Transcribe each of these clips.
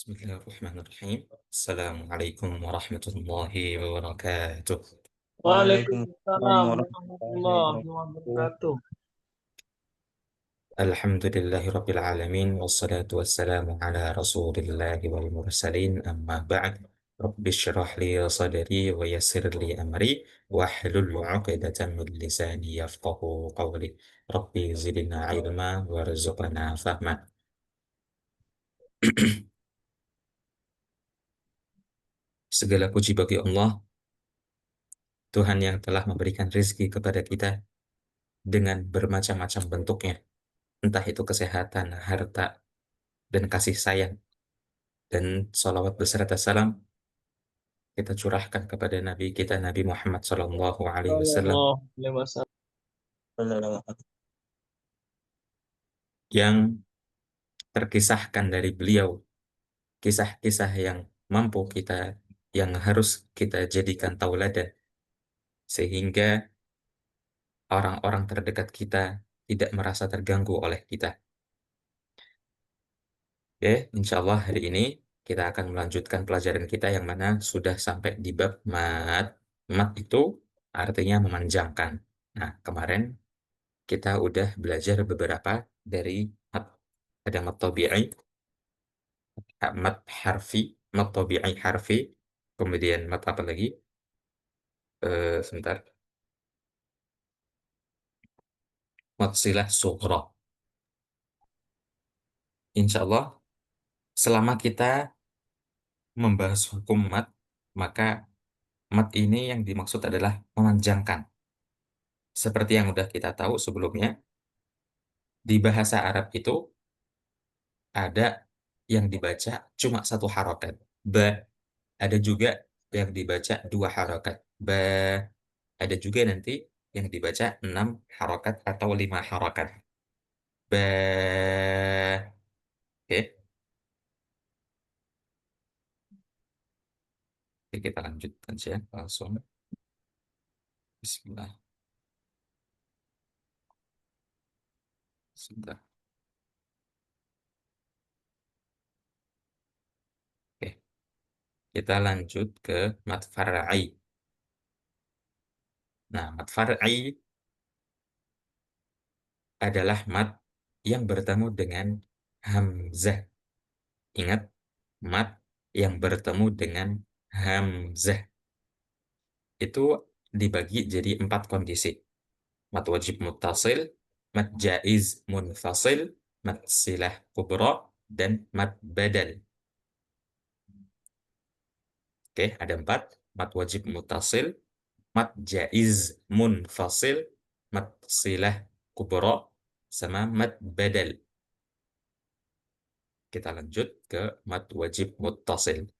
Bismillahirrahmanirrahim. Assalamualaikum warahmatullahi wabarakatuh. Waalaikumsalam Waalaikumsalam warahmatullahi warahmatullahi wabarakatuh. Alhamdulillahirabbil alamin wassalatu wassalamu ala rasulillahi wal mursalin amma ba'd. Rabbi shrah li sadri wa yassir li amri wahlul 'uqdatam min lisani yafqahu qawli. Rabbi zidna ilma warzuqna fahma. Segala puji bagi Allah, Tuhan yang telah memberikan rezeki kepada kita dengan bermacam-macam bentuknya, entah itu kesehatan, harta, dan kasih sayang. Dan salawat beserta salam kita curahkan kepada Nabi kita Nabi Muhammad SAW Sallallahu alaihi wasallam. yang terkisahkan dari beliau kisah-kisah yang mampu kita, yang harus kita jadikan tauladan sehingga orang-orang terdekat kita tidak merasa terganggu oleh kita. Oke, insya Allah hari ini kita akan melanjutkan pelajaran kita yang mana sudah sampai di bab mat. Mat itu artinya memanjangkan. Nah, kemarin kita udah belajar beberapa dari mat. Ada mat tabi'i, mat harfi, mat tabi'i harfi, kemudian mat apa lagi? Sebentar. Mat silah sughra. Insya Allah, selama kita membahas hukum mat, maka mat ini yang dimaksud adalah memanjangkan. Seperti yang udah kita tahu sebelumnya, di bahasa Arab itu ada yang dibaca cuma satu harokat. Ba, ada juga yang dibaca dua harokat. Ba, ada juga nanti yang dibaca 6 harokat atau 5 harokat. Ba, oke. Oke, kita lanjutkan saja langsung. Bismillah. Sebentar. Oke, kita lanjut ke mat far'i. Nah, mat far'i adalah mat yang bertemu dengan hamzah. Ingat, mat yang bertemu dengan hamzah itu dibagi jadi 4 kondisi. Mat wajib muttasil, mat jaiz munfasil, mat silah kubra, dan mat badal. Oke, ada 4. Mat wajib muttasil, mat jaiz munfasil, mat silah kubra, sama mat badal. Kita lanjut ke mat wajib muttasil.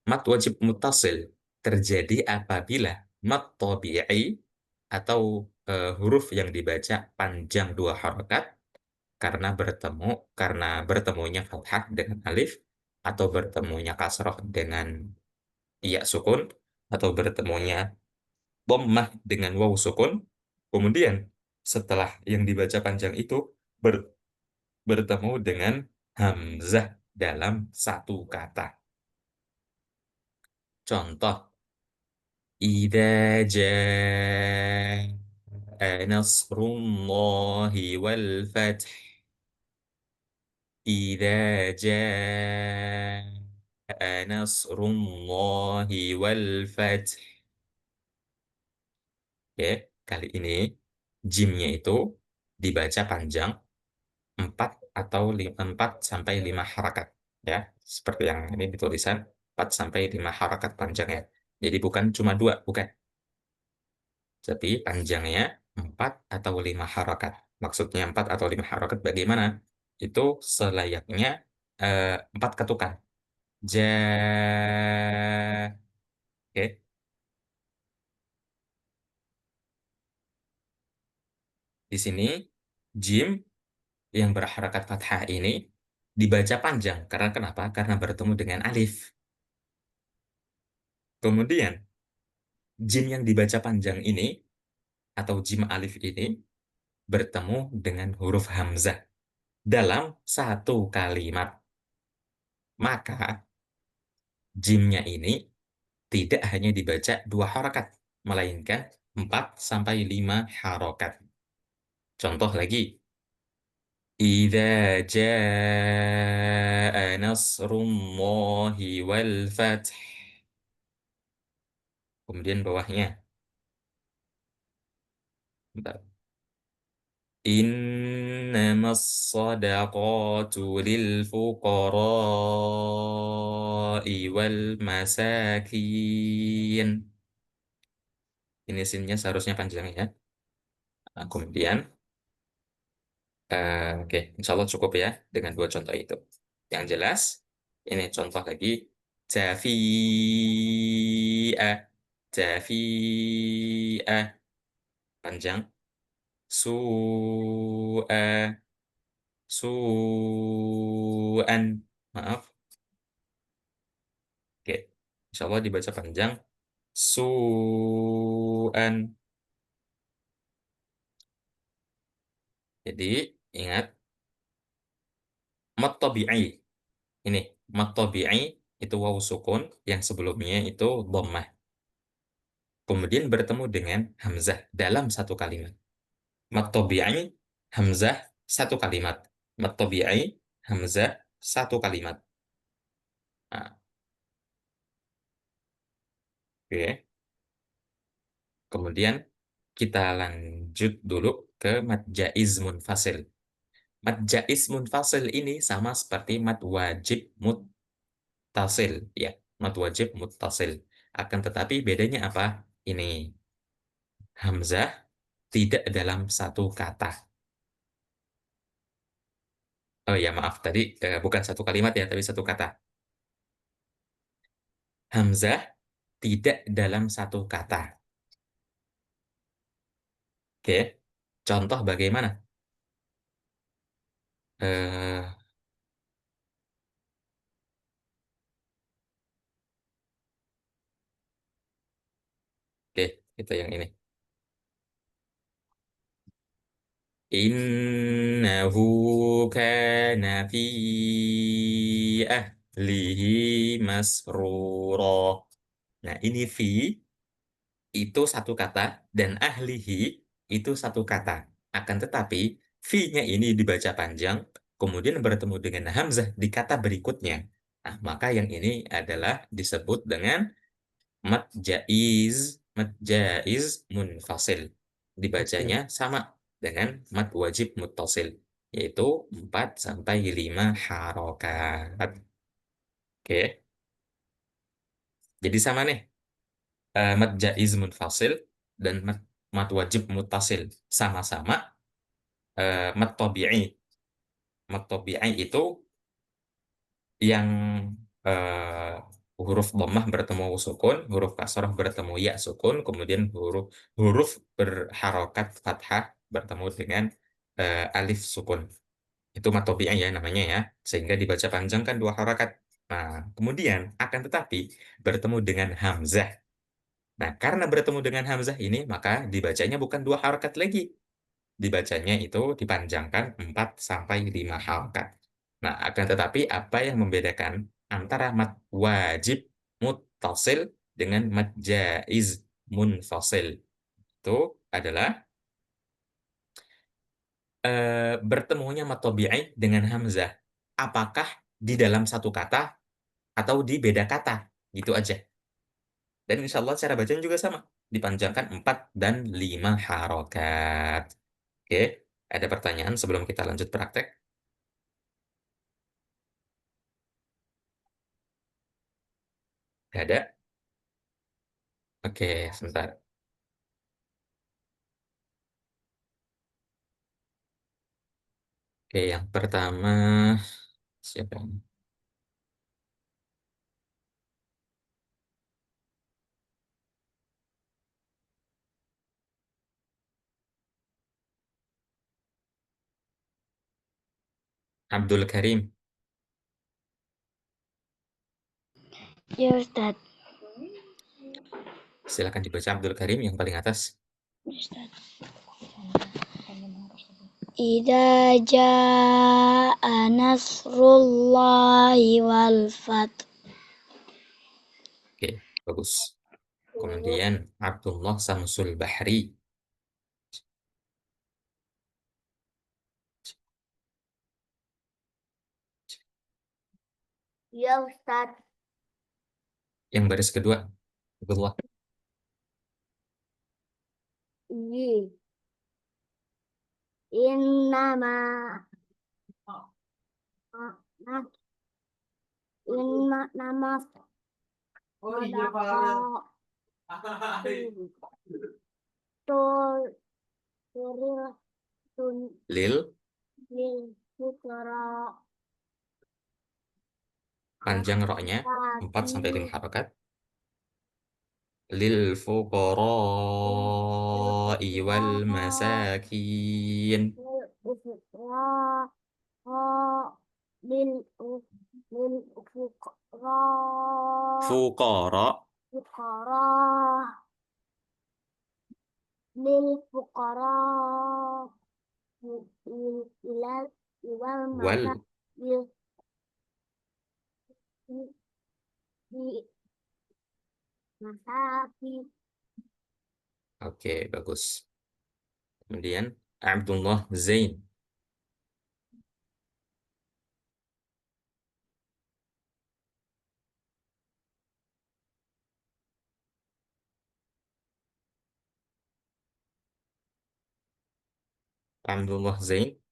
Mat wajib muttasil terjadi apabila mat tabi'i atau huruf yang dibaca panjang 2 harokat karena bertemunya fathah dengan alif, atau bertemunya kasroh dengan iya sukun, atau bertemunya dhammah dengan waw sukun. Kemudian setelah yang dibaca panjang itu bertemu dengan hamzah dalam satu kata. Contoh, إذا جاء نصر الله والفتح. إذا جاء نصر الله والفتح. Oke, kali ini jimnya itu dibaca panjang 4 atau 4 sampai 5 harakat. Ya, seperti yang ini ditulisan 4 sampai 5 harakat panjangnya. Jadi bukan cuma 2, bukan. Tapi panjangnya 4 atau 5 harokat. Maksudnya 4 atau 5 harokat bagaimana? Itu selayaknya 4 ketukan. Ja, oke. Di sini jim yang berharakat fathah ini dibaca panjang. Karena kenapa? Karena bertemu dengan alif. Kemudian jim yang dibaca panjang ini atau jim alif ini bertemu dengan huruf hamzah dalam satu kalimat. maka jimnya ini tidak hanya dibaca 2 harokat, melainkan 4 sampai 5 harokat. Contoh lagi, Idza jaa nasrullahi wal fath. Kemudian bawahnya, bentar. Innamas sadaqatu lil fuqara'i wal masakin. Ini sinnya seharusnya panjang ya. Nah, kemudian, oke, insya Allah cukup ya dengan 2 contoh itu. Yang jelas, ini contoh lagi. Jafi'ah, jafi'ah, panjang. Su'ah, su'an. Maaf. Oke, insya Allah dibaca panjang. Su'an. Jadi, ingat, mat tabi'i. Ini, mat tabi'i itu wawu sukun, yang sebelumnya itu dhammah. Kemudian bertemu dengan hamzah dalam satu kalimat. Mat tabi'i, hamzah, satu kalimat. Mat tabi'i, hamzah, satu kalimat. Nah, oke. Kemudian kita lanjut dulu ke mad jaiz munfasil. Mad jaiz munfasil ini sama seperti mad wajib muttasil, ya. Mad wajib muttasil. Akan tetapi bedanya apa? Ini hamzah tidak dalam satu kata. Oh ya, maaf tadi bukan satu kalimat ya, tapi satu kata. Hamzah tidak dalam satu kata. Oke. Contoh bagaimana? Eh, oke, kita yang ini. Innahu kana fi ahlihi masrura. Nah, ini fi itu satu kata dan ahlihi itu satu kata. Akan tetapi fi-nya ini dibaca panjang, kemudian bertemu dengan hamzah di kata berikutnya. Nah, maka yang ini adalah disebut dengan mad jaiz munfasil. Dibacanya Oke. sama dengan mad wajib muttasil, yaitu 4 sampai 5 harokat. Oke. Jadi sama nih, mad jaiz munfasil dan mad wajib muttasil sama-sama mad tabi'i. Mad tabi'i itu yang eh, huruf dhammah bertemu sukun, huruf kasrah bertemu ya sukun, kemudian huruf huruf berharokat fathah bertemu dengan alif sukun. Itu mad tabi'i ya namanya ya, sehingga dibaca panjang kan 2 harokat. Nah, kemudian akan tetapi bertemu dengan hamzah. Nah, karena bertemu dengan hamzah ini, maka dibacanya bukan 2 harokat lagi, dibacanya itu dipanjangkan 4 sampai 5 harokat. Nah, akan tetapi apa yang membedakan antara mad wajib muttasil dengan mad jaiz munfasil itu adalah bertemunya mad tabi'i dengan hamzah. Apakah di dalam satu kata atau di beda kata? Gitu aja. Dan insya Allah cara bacanya juga sama. Dipanjangkan 4 dan 5 harokat. Oke, ada pertanyaan sebelum kita lanjut praktek? Nggak ada? Oke, sebentar. Oke, yang pertama siapa ini? Abdul Karim. Ya Ustadz. Silakan dibaca Abdul Karim yang paling atas. Ustadz. إذا جاء نصر الله والفتح. Oke, bagus. Kemudian Abdullah Samsul Bahri. Ya Ustaz. Yang baris kedua, Abdullah. Iya. Innama nah, inna nama tul turil tun Lil, lil fukara panjang roknya 4 sampai 5 masaki harokat. Lil fuqara'i wal masakin. lil ufukra lil lil ufukra Fuqara, fukara lil fukara ilal iwal masa wal. lil di masaki. Oke, bagus. Kemudian Abdullah Zain. Abdullah Zain.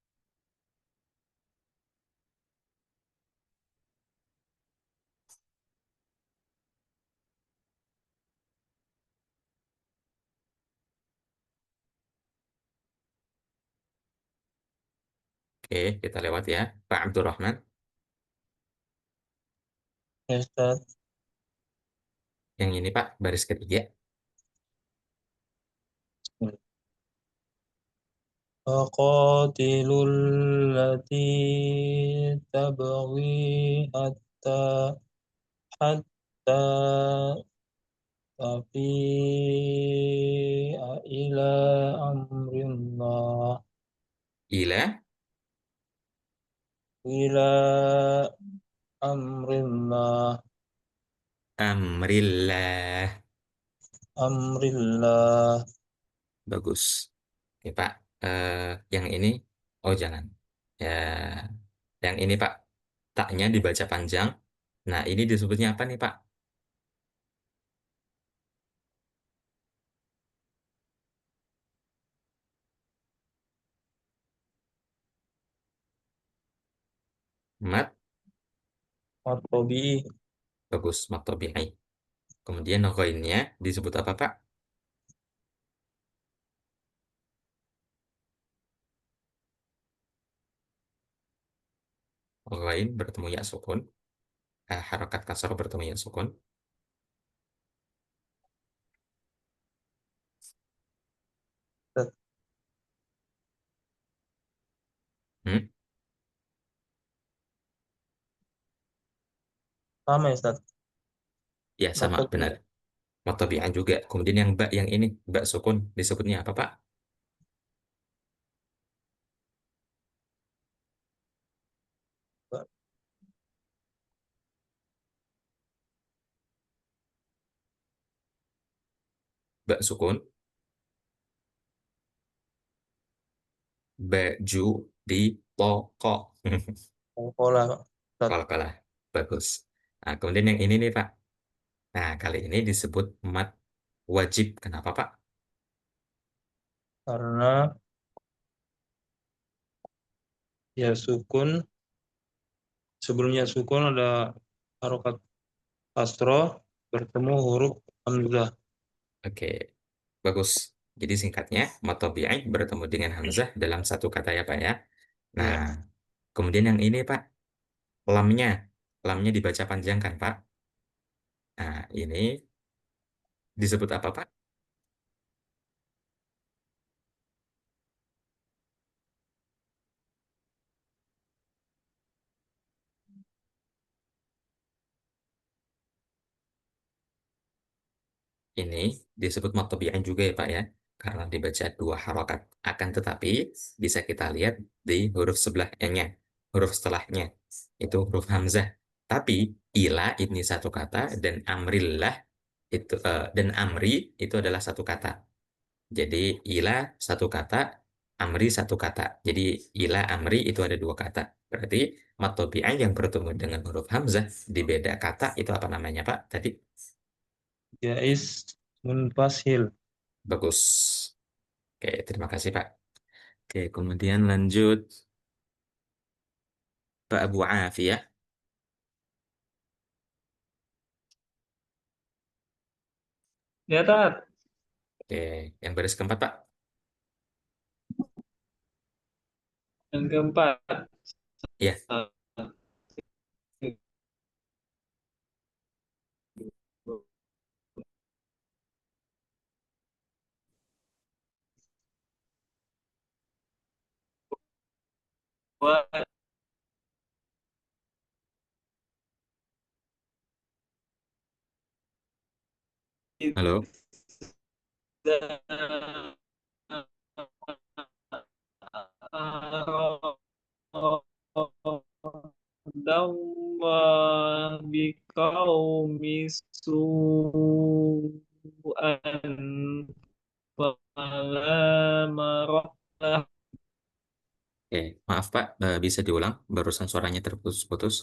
Oke, kita lewat ya. Pak Abdurrahman. Ya, Ustaz. Yang ini Pak, baris ketiga. Faqatilul lati tabghi hatta hatta tafi'a ila amrillah Ila ila amrillah amrillah. amrillah. Bagus. Oke, Pak. Yang ini, oh jangan. Ya, yang ini Pak, taknya dibaca panjang. Nah, ini disebutnya apa nih Pak? Mat, At-tabi'i bagus, mat tabi'i. Kemudian ghainnya disebut apa Pak? Ghain bertemu ya sukun. Harokat kasar bertemu ya sukun. Hmm? sama ya, Ustaz. Ya, sama, benar. Mat tabi'i juga. Kemudian yang ba yang ini, ba sukun disebutnya apa Pak? Ba sukun, baju di toko. Pola, Ustaz. Kalau kalah, bagus. Nah, kemudian yang ini nih Pak. Nah, kali ini disebut mat wajib. Kenapa Pak? Karena ya sukun, sebelumnya sukun ada harokat kasroh bertemu huruf hamzah. Oke, bagus. Jadi singkatnya, mat tabi'i bertemu dengan hamzah dalam satu kata ya Pak ya. Nah, Ya, kemudian yang ini Pak, lamnya. Lamnya dibaca panjang kan Pak? Nah, ini disebut apa Pak? Ini disebut mat tabi'i juga ya Pak ya. karena dibaca dua harokat. Akan tetapi bisa kita lihat di huruf sebelahnya, huruf setelahnya itu huruf hamzah. Tapi ila ini satu kata dan amrillah itu dan amri itu adalah satu kata. Jadi ila satu kata, amri satu kata. Jadi ila amri itu ada dua kata. Berarti mat tabi'ah yang bertemu dengan huruf hamzah di beda kata itu apa namanya, Pak? Tadi Jais munfasil. bagus. Oke, terima kasih, Pak. Oke, kemudian lanjut Pak Abu Afiyah. Ya, Tat. Oke, yang baris keempat, Pak. Yang keempat. Iya, Wa halo. idza aradallah biqaumi su'an fala maraddah. Oke, maaf, Pak. Bisa diulang? Barusan suaranya terputus-putus.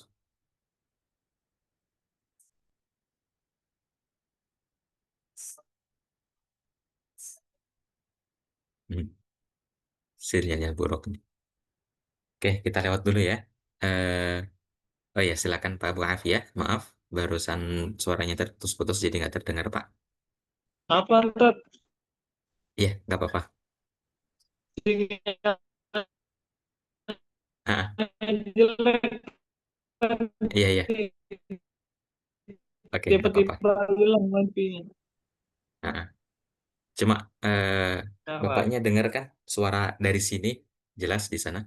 Hmm, sinyalnya buruk nih. Oke, kita lewat dulu ya. Eh, oh ya, silakan Pak Abu Afiyah. Maaf, barusan suaranya terputus-putus jadi nggak terdengar, Pak. Apa, Tat? Iya, nggak apa-apa. Sinyalnya Ah, jelek iya, iya. tadi. Oke, nggak apa-apa. Tiba-tiba hilang nanti. Ah, cuma Apa? Bapaknya dengar kan suara dari sini jelas di sana.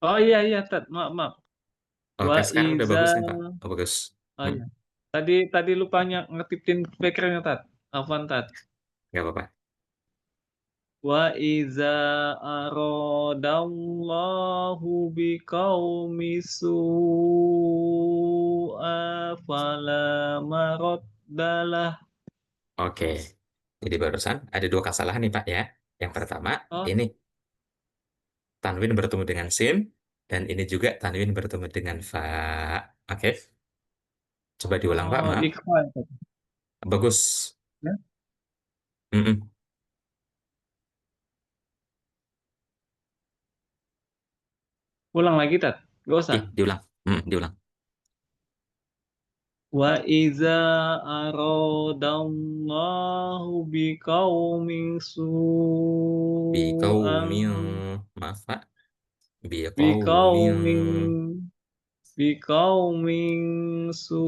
Oh iya iya Tat, maaf maaf. Wa Oke, sekarang udah iza bagus nih, Pak. Oh, bagus. oh Hmm, iya. Tadi lupanya ngetipin speakernya Tat. Afwan Tat. nggak apa-apa. Wa iza aradallahu biqaumi su'a fala maraddalah. Oke. Jadi barusan ada dua kesalahan nih, Pak ya. Yang pertama, Oh, ini tanwin bertemu dengan sin dan ini juga tanwin bertemu dengan fa. Oke. Coba diulang, Pak. oh Maaf. ikhwan Tat. Bagus. Ya. Mm-mm. Ulang lagi Tat. Gak usah. Ih, diulang. Diulang. Wa iza aradallahu biqaumin su'an Biqaumin. Maaf, Pak. Biqaumin. biqaumin biqaumin su'an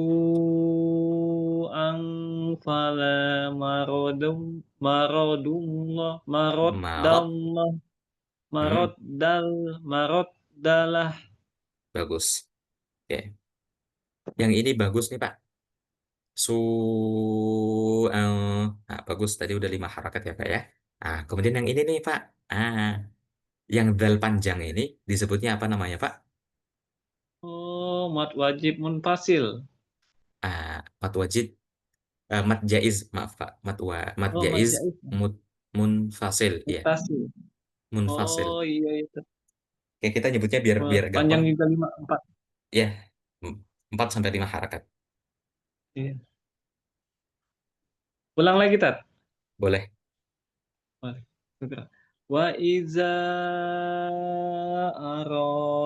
fala maradullah Marot. maradallah Mm, maraddalah. bagus. Oke. Yang ini bagus nih, Pak. Su nah, bagus tadi udah lima harakat ya Pak ya. Nah, kemudian yang ini nih Pak. Ah, yang dal panjang ini disebutnya apa namanya Pak? Oh, mat wajib munfasil. Mat wajid, mat jaiz, maaf Pak. Mat Oh, mat jaiz jaiz munfasil, ya, munfasil. munfasil. Oh iya itu. Oke, kita nyebutnya biar Wah, biar panjang gampang. juga lima empat. Ya, 4 sampai 5 harakat. Iya. Ulang lagi tat. Boleh. Boleh. Wa iza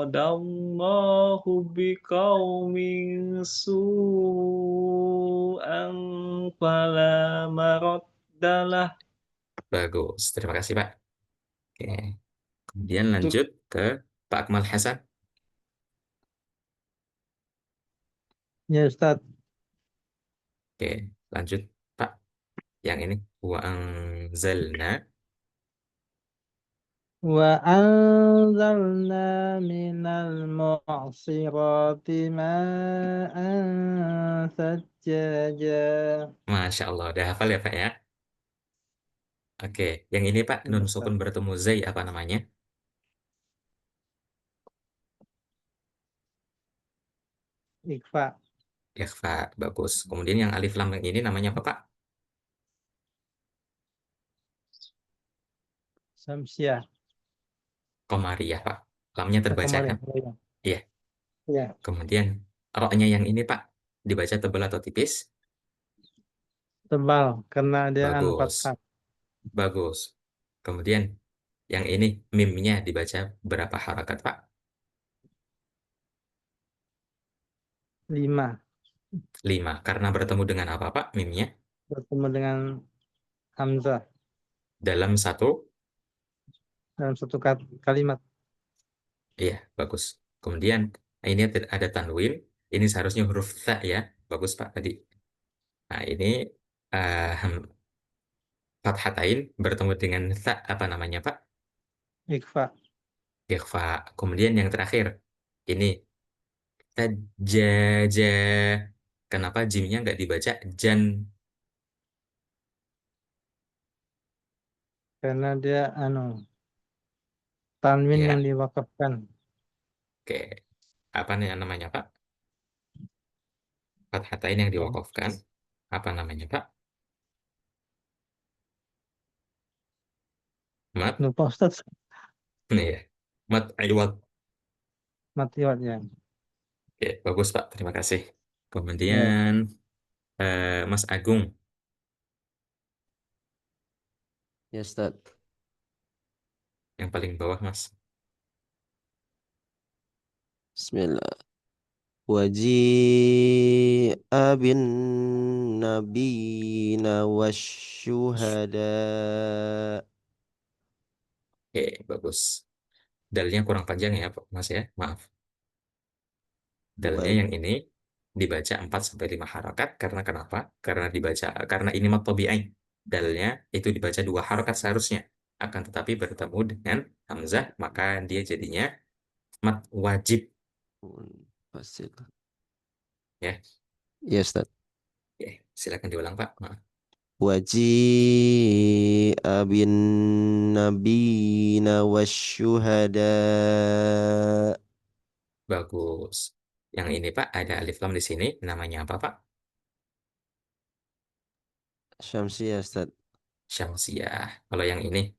aradallahu biqaumin su'an fala maraddalah. Bagus. Terima kasih Pak. Oke. Kemudian Tuh. lanjut ke Pak Akmal Hasan. Ya Ustaz. Oke, lanjut Pak. Yang ini wa anzalna. وأنزلنا من المعصرات ماء ثجاجا. Masya Allah, udah hafal ya Pak ya? Oke, yang ini Pak, Iya, nun Ustaz. sukun bertemu zai apa namanya? Ikhfa. Ikhfa, bagus. Kemudian yang alif lam yang ini namanya apa Pak? Samsiah. Komariah Pak. Lamnya terbaca Kemarin. kan? Oh, iya. Iya. Iya. Kemudian roknya yang ini Pak, dibaca tebal atau tipis? Tebal karena dia anu Bagus, fathah. bagus. Kemudian yang ini mimnya dibaca berapa harakat Pak? 5. 5. Karena bertemu dengan apa Pak mimnya? Bertemu dengan hamzah Dalam satu. dalam satu kalimat. Iya, bagus. Kemudian ini ada tanwin. Ini seharusnya huruf ta ya. Bagus Pak tadi. Nah ini uh, fathatain bertemu dengan ta apa namanya Pak? Ikhfa. Ikhfa. Kemudian yang terakhir ini ta ja ja. Kenapa jimnya nggak dibaca jan? Karena dia anu tanwin yang Ya, diwakafkan. oke. Apa nih namanya Pak? Fathatain yang Ya. diwakafkan. Apa namanya Pak? Mat. Lupa Ustaz. Nih ya. Mat iwad. Matiwat ya. Oke, bagus Pak. Terima kasih. Ya. Kemudian Mas Agung Ya, Ustaz. yang paling bawah Mas. Bismillah. Waji'a bin nabiyina wasyuhada. Oke, bagus. Dalnya kurang panjang ya, Mas ya. Maaf. Dalnya Baik. yang ini dibaca 4 sampai 5 harakat karena kenapa? Karena ini mat tabi'i. Dalnya itu dibaca 2 harakat seharusnya. Akan tetapi bertemu dengan hamzah maka dia jadinya mat wajib Fasil. ya. Ya, Ustaz. Oke, silakan diulang Pak. Maaf. Waji'a bin nabiyina wasyuhada. Bagus. Yang ini Pak ada alif lam di sini namanya apa Pak? Syamsiyah, Ustaz. Syamsiah. Kalau yang ini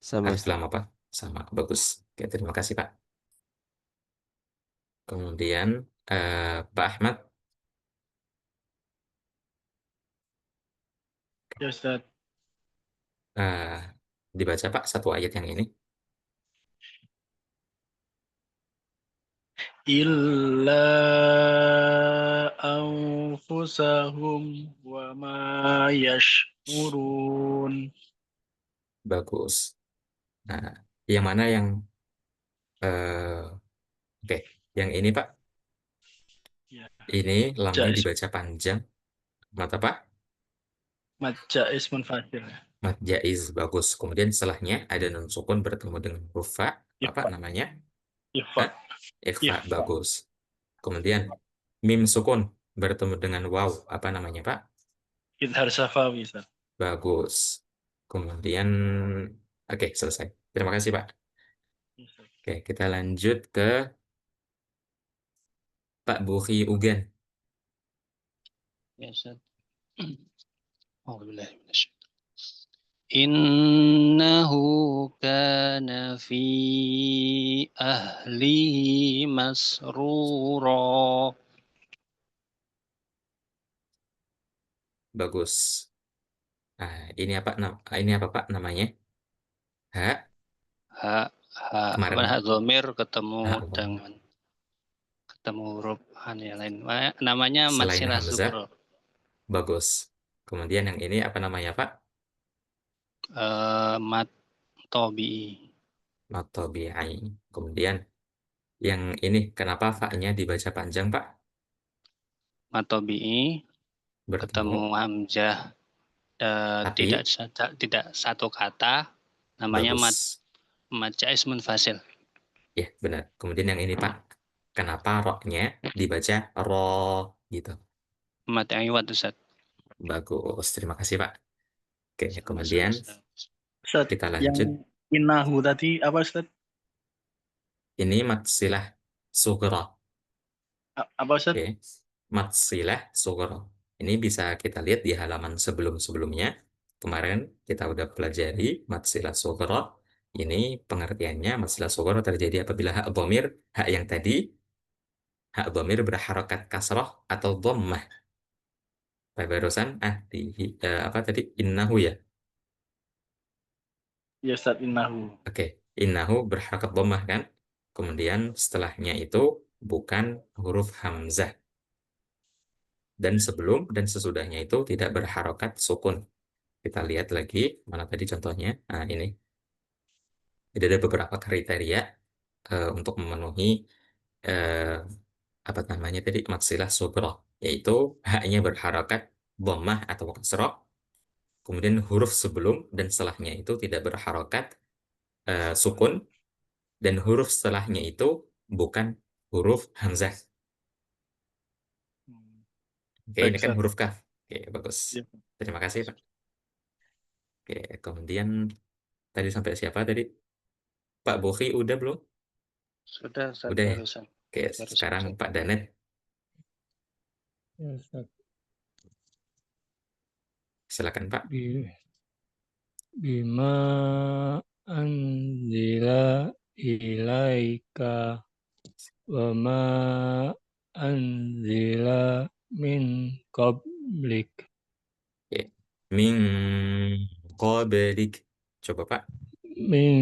Sama, alif Ustaz. lam apa? Sama. Bagus. Oke, terima kasih Pak. Kemudian Pak Ahmad Ya Ustaz. eh, dibaca Pak satu ayat yang ini. Illa anfusahum wa ma yash'urun. Bagus. Nah, yang mana yang oke, yang ini Pak. Ya. Ini lamnya Jais. dibaca panjang. Mata Pak? Maja ismun fadil. Mat jaiz bagus. Kemudian setelahnya ada nun sukun bertemu dengan huruf fa. Apa Ifa. namanya? Ifa. Hah? Ikhfa Ifa. bagus. Kemudian mim sukun bertemu dengan waw. Apa namanya Pak? Idhar safawi Ustaz. Bagus. Kemudian oke, selesai. Terima kasih Pak. Oke, kita lanjut ke Pak Buki Ugan. Ya Ustaz. A'udzubillahi minasyaitonir Innahu kana fi ahlihi masrura. Bagus. Nah, ini apa Pak namanya? Ha, Ha, ha, apa kemarin ha dhamir ketemu ha, Allah. dengan ketemu huruf han yang lain. Namanya mat Selain silah Hamzah, sukro. bagus. Kemudian yang ini apa namanya Pak? Mat tobi. Matobi'ai. Kemudian yang ini kenapa fa-nya dibaca panjang Pak? Mat tobi ketemu Bertemu, hamzah tidak tapi tidak satu kata. Namanya bagus. mat jais munfasil. Ya, benar. Kemudian yang ini Pak, kenapa roknya dibaca ro gitu? Mat yang iwat Ustaz. Bagus. Terima kasih Pak. Oke, Sama kemudian Ustaz. Ustaz, kita yang lanjut. innahu tadi apa Ustaz? Ini mat silah sughra. Apa Ustaz? Oke, mat silah sughra. Ini bisa kita lihat di halaman sebelum-sebelumnya. Kemarin kita udah pelajari mat silah sughra. Ini pengertiannya mat silah sughra terjadi apabila hak yang tadi, hak dhamir berharokat kasroh atau dhammah. Barusan apa tadi, innahu ya. Ya Ustaz, innahu. Oke, innahu berharokat dhammah kan. Kemudian setelahnya itu bukan huruf hamzah, dan sebelum dan sesudahnya itu tidak berharokat sukun. Kita lihat lagi mana tadi contohnya. Nah, ini. Jadi ada beberapa kriteria untuk memenuhi eh, apa namanya tadi, maksilah sughra, yaitu haknya berharokat dhammah atau kasroh, kemudian huruf sebelum dan setelahnya itu tidak berharokat sukun, dan huruf setelahnya itu bukan huruf hamzah. Oke, Baik ini kan Ustaz. huruf kaf. Oke, bagus. Ya. Terima kasih, Pak. Oke, kemudian tadi sampai siapa tadi? Pak Bohi udah belum? Sudah Ustaz Udah ya? barusan. Oke, Barusan, sekarang Ustaz. Pak Danet. Ya, Ustaz. Silakan, Pak. Bima anzila ilaika wa ma anzila min qablik. Oke. Min qablik. Coba, Pak. Min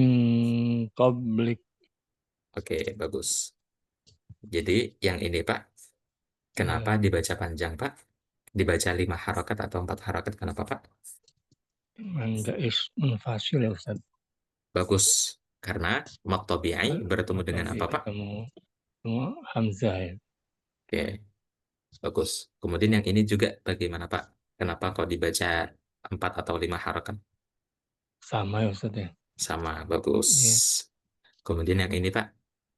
qablik. Oke, bagus. Jadi yang ini, Pak, kenapa Ya, dibaca panjang, Pak? Dibaca 5 harokat atau 4 harokat, kenapa, Pak? manja munfasil ya Ustaz. Bagus. Karena mat tabi'i bertemu dengan apa, Pak? Ketemu hamzah ya. Oke, bagus. Kemudian yang ini juga bagaimana, Pak? Kenapa kok dibaca 4 atau 5 harokat? Sama ya Ustaz ya. Sama, bagus. Iya. Kemudian yang ini, Pak.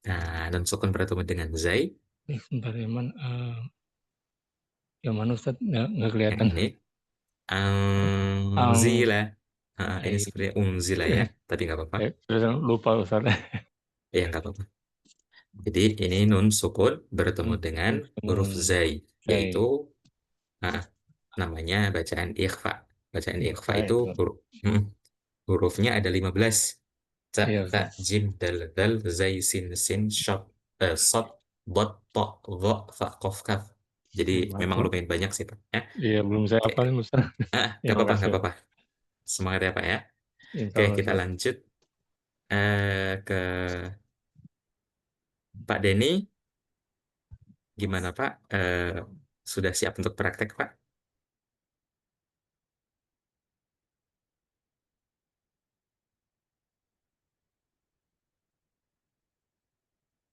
Nah, nun sukun bertemu dengan zai. Sebentar ya man. Yang mana Ustaz? Nggak Yang kelihatan. ini Anzila. Ini Iya. sebenarnya unzila ya, tapi nggak apa-apa. Lupa Ustaz. Ya, nggak apa-apa. Jadi ini nun sukun bertemu dengan huruf zai, yaitu namanya bacaan ikhfa. Bacaan ikhfa itu hurufnya ada 15. Ta, Iya, ta, Ustaz. jim, dal, dal, zai, sin, shad, sod, dot, to, dha, fa, qaf, kaf. Jadi memang lumayan banyak sih, Pak. Ya. Iya, belum saya Oke. hafalin Ustaz. Nggak apa-apa, makasih. nggak apa-apa. Semangat ya, Pak ya. Insya Oke, Allah, kita Ustaz. lanjut ke Pak Denny. Gimana, Pak? Sudah siap untuk praktek, Pak?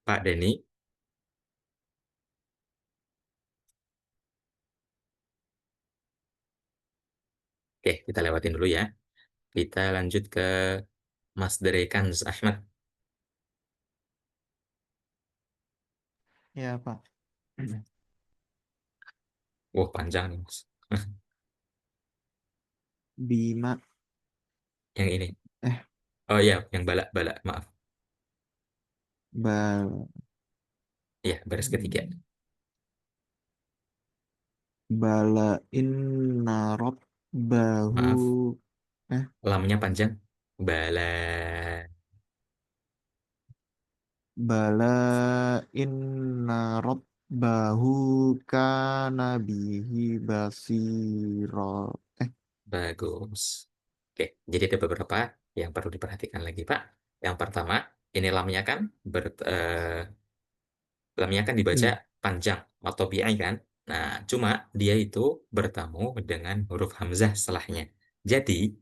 Pak Denny. Oke, kita lewatin dulu ya. Kita lanjut ke Mas Derekans Ahmad. Ya, Pak. Wah, panjang nih, Mas. Bima. Yang ini. Oh iya, yang balak-balak, maaf. Bal. Iya, baris ketiga. Balain narot bahu. Maaf. Lamnya panjang. Bala. Balain narot bahu kana bihi basiro. Bagus. Oke, jadi ada beberapa yang perlu diperhatikan lagi, Pak. Yang pertama, ini lamnya kan dibaca panjang atau bi'ai kan. Nah, cuma dia itu bertemu dengan huruf hamzah setelahnya. Jadi,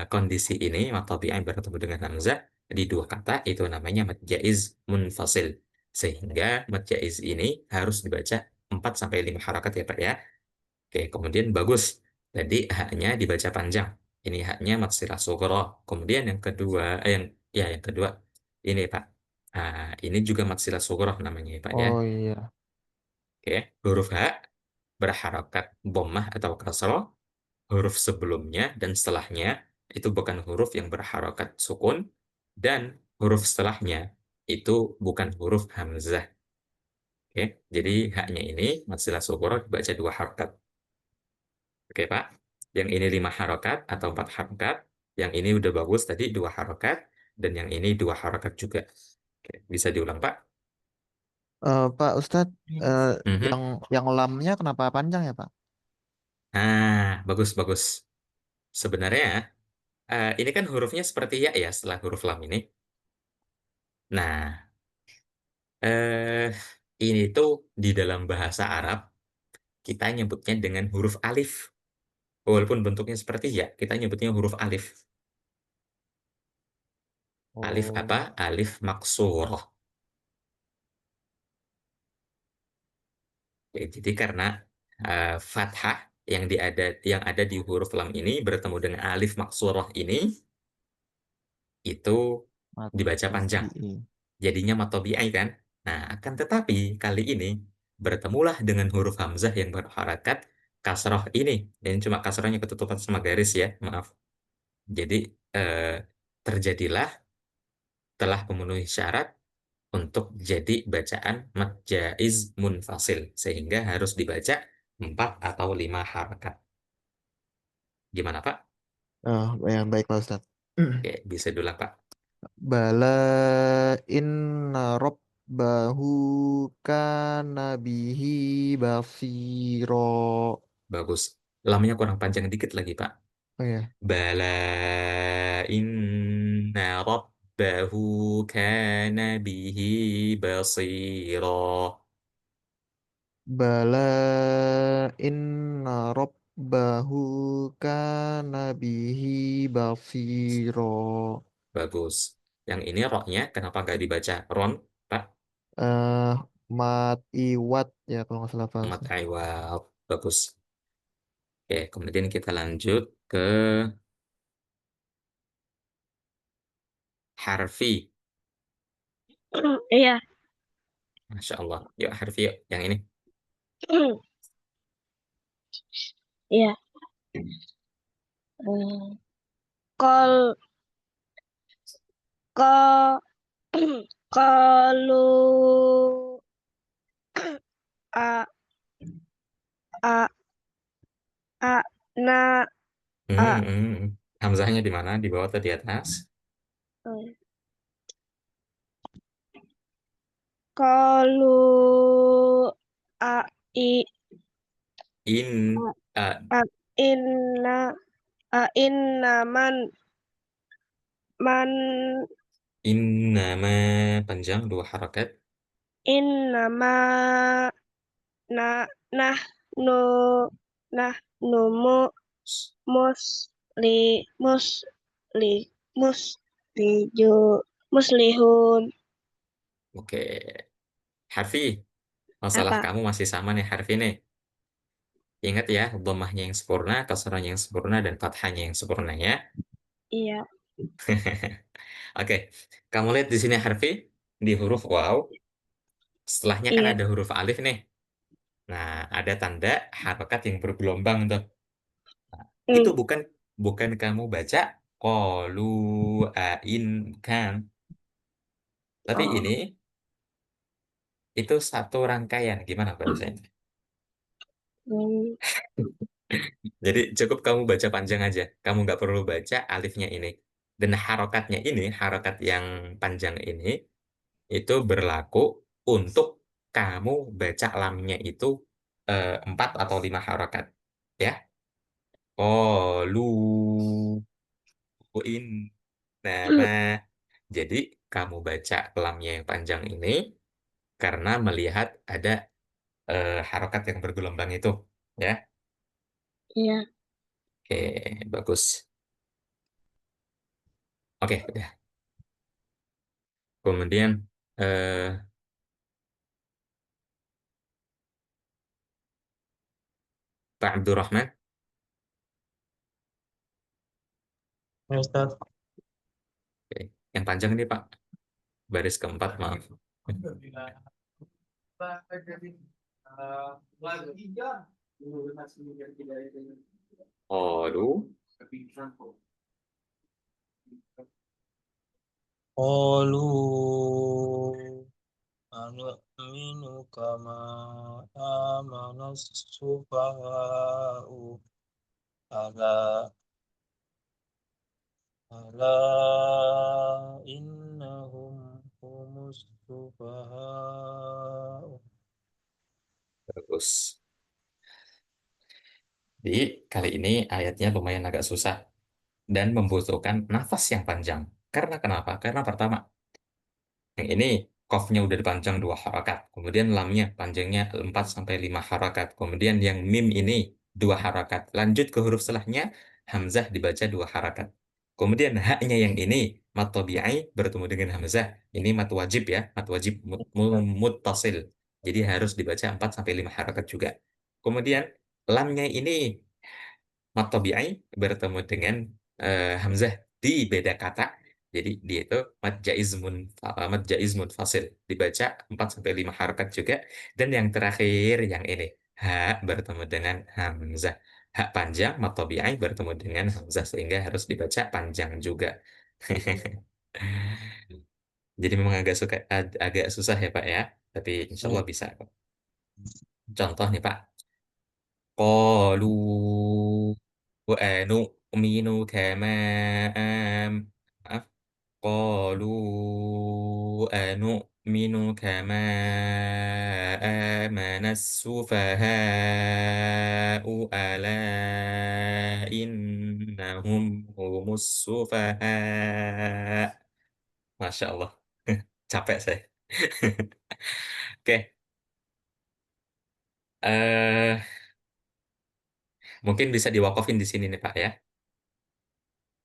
kondisi ini atau bi'ai bertemu dengan hamzah di dua kata itu namanya mad jaiz munfasil. Sehingga mad jaiz ini harus dibaca 4 sampai 5 harakat ya, Pak ya. Oke, kemudian bagus. Tadi haknya dibaca panjang. Ini haknya maksilah sughra. Kemudian yang kedua, yang kedua ini, Pak. Ini juga maksilah sughra namanya ya, Pak ya. Oh iya. Oke, huruf H berharokat dhammah atau kasroh. huruf sebelumnya dan setelahnya itu bukan huruf yang berharokat sukun, dan huruf setelahnya itu bukan huruf hamzah. Oke, jadi haknya ini masilah sukuro dibaca 2 harokat. Oke, Pak. Yang ini 5 harokat atau 4 harokat. Yang ini udah bagus tadi 2 harokat. Dan yang ini 2 harokat juga. Oke, bisa diulang, Pak? Pak Ustadz, Mhm. yang lamnya kenapa panjang ya Pak? Bagus. Sebenarnya, ini kan hurufnya seperti ya setelah huruf lam ini. Nah, eh, ini tuh di dalam bahasa Arab, kita nyebutnya dengan huruf alif. Walaupun bentuknya seperti ya, kita nyebutnya huruf alif. Alif apa? Oh, Alif maksurah. Ya, jadi karena fathah yang ada di huruf lam ini bertemu dengan alif maksurah ini itu dibaca panjang. matobi'i. Jadinya matobi'ai kan. Nah, akan tetapi kali ini bertemulah dengan huruf hamzah yang berharakat kasroh ini. Dan cuma kasrohnya ketutupan sama garis ya, maaf. Jadi eh, terjadilah telah memenuhi syarat untuk jadi bacaan mad jaiz munfasil, sehingga harus dibaca 4 atau 5 harakat. Gimana, Pak? Ya, baik Pak Ustadz. Oke, bisa dulu, Pak. Bala inna rabbahu kana bihi basiro. Bagus. Lamnya kurang panjang dikit lagi, Pak. Oh ya. Bala inna rabbahu kana bihi basira. Bala inna rabbahu kana bihi basiro. Bagus. Yang ini roknya kenapa nggak dibaca ron, Pak? Eh, mat iwat ya kalau nggak salah Pak Mat Ustadz. aiwat. Bagus. Oke, kemudian kita lanjut ke harfi. Iya. Masya Allah. Yuk, harfi yuk. Yang ini. Iya. Hmm. Kol ko Kalu a a a na a Hmm, hmm, hmm. Hamzahnya di mana? Di bawah atau di atas? Kalu a i In, a uh, a inna a inna man in nama panjang 2 harakat. inna ma na nah nu nah numu mus li mus li mus li ju muslihun Oke. Harfi, masalah apa kamu masih sama nih Harfi nih. Ingat ya, dhammahnya yang sempurna, kasrahnya yang sempurna, dan fathahnya yang sempurna ya. iya Oke, kamu lihat di sini Harfi, di huruf waw, setelahnya kan iya ada huruf alif nih. Nah, ada tanda harokat yang bergelombang tuh. Itu hmm. bukan kamu baca qalu ain kan, tapi Oh ini itu satu rangkaian. Gimana bahasanya? hmm. Jadi cukup kamu baca panjang aja. Kamu nggak perlu baca alifnya ini. Dan harokatnya ini, harokat yang panjang ini, itu berlaku untuk kamu baca lamnya itu 4 atau 5 harokat. Ya. Qalu in nama. Jadi kamu baca lamnya yang panjang ini karena melihat ada harokat yang bergelombang itu. Ya. Iya Oke, bagus. Oke, udah. Kemudian eh, Pak Abdurrahman, Ya Ustaz. oke. Yang panjang ini Pak, baris keempat, maaf. Qalu. قالوا أنؤمن كما آمن السفهاء ألا إنهم هم السفهاء. Bagus. Jadi kali ini ayatnya lumayan agak susah dan membutuhkan nafas yang panjang. Karena kenapa? Karena pertama, yang ini kofnya udah dipanjang 2 harakat. Kemudian lamnya panjangnya 4 sampai 5 harakat. Kemudian yang mim ini 2 harakat. Lanjut ke huruf setelahnya, hamzah dibaca 2 harakat. Kemudian haknya yang ini, mat tabi'i bertemu dengan hamzah. Ini mat wajib ya, mat wajib muttasil. Jadi harus dibaca 4 sampai 5 harakat juga. Kemudian lamnya ini mat tabi'i bertemu dengan hamzah di beda kata. Jadi dia itu mad jaiz munfasil dibaca 4 sampai 5 harakat juga, dan yang terakhir yang ini ha bertemu dengan hamzah. Hak panjang mat tabi'i bertemu dengan hamzah sehingga harus dibaca panjang juga. Jadi memang agak susah ya Pak ya, tapi insya Allah bisa kok. Contoh nih Pak. Qalu nu'minu kama am maaf qalu nu'minu kama amanas sufaha'u ala innahum humus sufaha'. Masya Allah. Capek saya. Oke. eh Mungkin bisa diwakafin di sini nih Pak ya.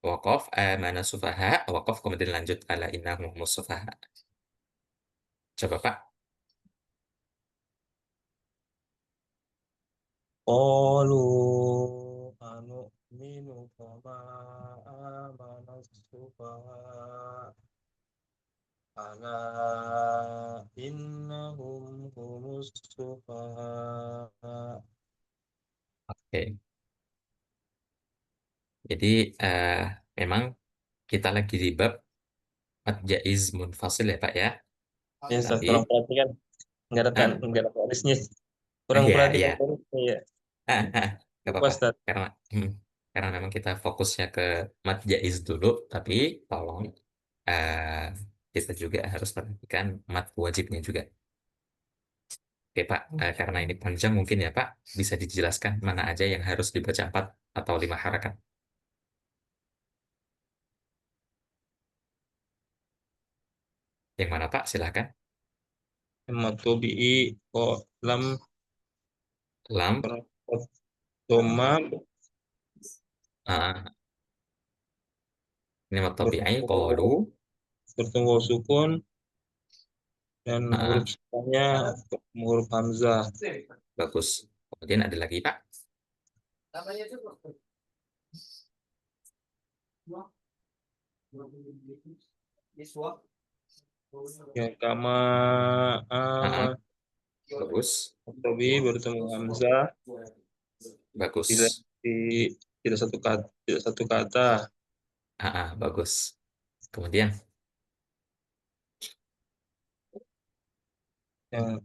Wakaf mana sufaha, wakaf kemudian lanjut ala innahum sufaha. Coba Pak. قالوا أنؤمن كما آمن السفهاء ألا إنهم هم السفهاء. Oke. Jadi eh, memang kita lagi di bab mad jaiz munfasil ya Pak ya. Ya, Ustaz, Tapi kurang perhatikan. ah, Nggak ada garisnya. Kurang iya iya. perhatikan garisnya ya. Nggak Lupa, apa-apa Ustaz. karena karena memang kita fokusnya ke mad jaiz dulu, tapi tolong eh, kita juga harus perhatikan mad wajibnya juga. Oke Pak, karena ini panjang mungkin ya Pak, bisa dijelaskan mana aja yang harus dibaca 4 atau 5 harakat. Yang mana Pak? Silahkan. Matobi'i kok lam Lam, doma ah, ini matobi'ai, qalu, bertemu bertemu sukun dan huruf ah, setelahnya huruf hamzah. bagus. Kemudian ada lagi Pak. Ya, kama ama Ah, bagus, Matobi bertemu hamzah tidak bagus. di tidak satu kata Bagus. Kemudian, yang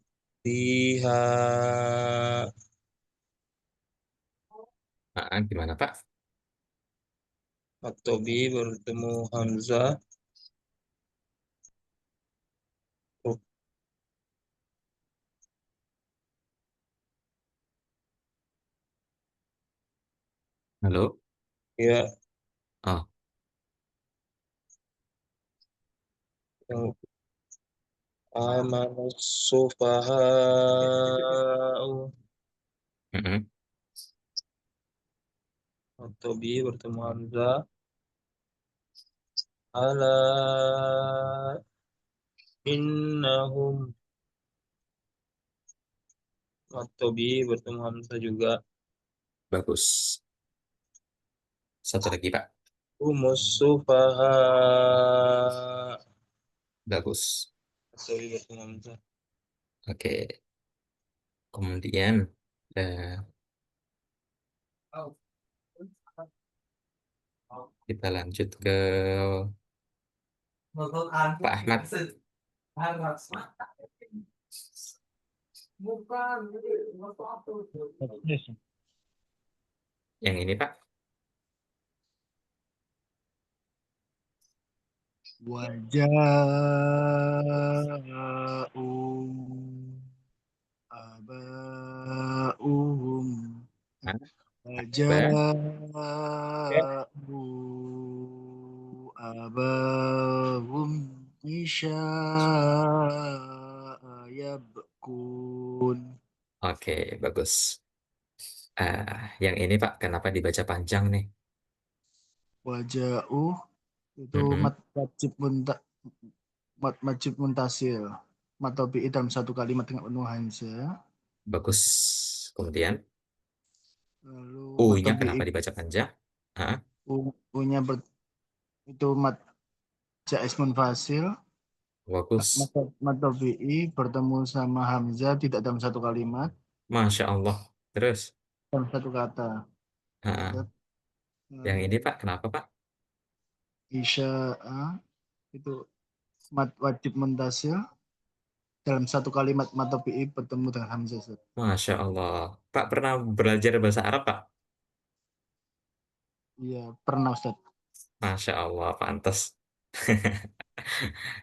lihat gimana Pak? Matobi bertemu hamzah. Oh, Halo? ya, Oh, yang amanus sufaha'u mm-mm, Matobi bertemu hamzah ala innahum Matobi bertemu hamzah juga bagus. Satu lagi Pak. humus sufaha Bagus. Matobi bertemu hamzah. Oke. Kemudian, Kita lanjut ke Pak Ahmad. Yang ini Pak. Waja'u aba'uhum Nah, Waja'u aba'uhum isya'a yabkun. Oke, bagus. Yang ini Pak, kenapa dibaca panjang nih? Waja'u itu Mm-mm. mat wajib muntasil. Mat tabi'i dalam satu kalimat dengan penuh hamzah. Bagus. Kemudian Lalu mat U-nya tabi'i kenapa dibaca panjang? Ah, U-nya itu mat jaiz munfasil. bagus. Mat tabi'i bertemu sama hamzah tidak dalam satu kalimat, Masya Allah. Terus, dalam satu kata. ah, yang Lalu ini Pak, kenapa Pak? isya'a itu mat wajib muntasil dalam satu kalimat mat tabi'i bertemu dengan hamzah. Masya Allah. Pak pernah belajar bahasa Arab Pak? Iya, pernah Ustaz. Masya Allah, pantas.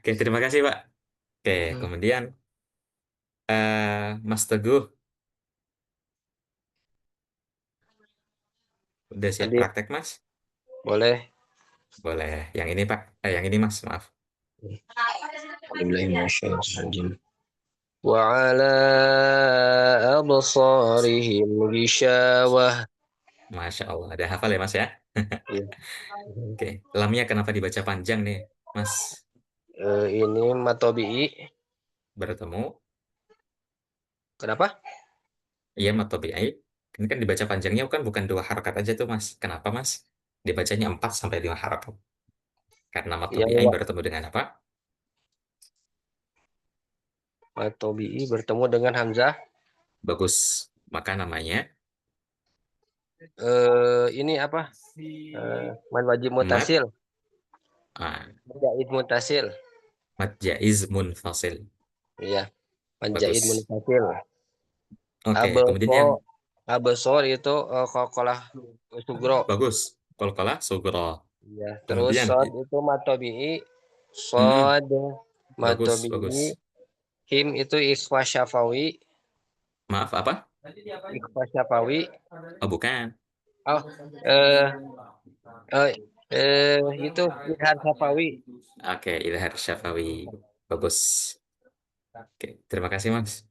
Oke, terima kasih Pak. Oke, Ya. kemudian Mas Teguh, udah siap Adik, praktek Mas? boleh. Boleh. Yang ini Pak, yang ini Mas, maaf. Bismillahirrahmanirrahim. Wa ala absarihim gishawah. Masya Allah, ada hafal ya Mas ya? Ya. Oke, lamnya kenapa dibaca panjang nih, Mas? Ini matobi'i. Bertemu, Kenapa? iya matobi'ai. Ini kan dibaca panjangnya kan bukan 2 harakat aja tuh Mas. Kenapa Mas? Dibacanya 4 sampai 5 harakat. Karena Ya, matobi'ai bertemu dengan apa? matobi'i bertemu dengan hamzah. Bagus. Maka namanya Ini apa? Mad wajib mat, mutasil. ah, Jaid mutasil. mat jaiz munfasil. Iya, mad jaid Bagus. mutasil. Oke, kemudian Abesor, yang abesor itu qalqalah sugro. bagus. Qalqalah sugro. Ya, terus Kemudian, sod itu matobi'i, mm-mm, sod bagus, matobi'i, bagus. him itu ikhfa syafawi, Maaf apa? ikhfa syafawi. Oh, bukan. Oh, eh, eh, itu idhar syafawi. Oke, Ilhar Syafawi. Bagus. Oke, terima kasih Mas.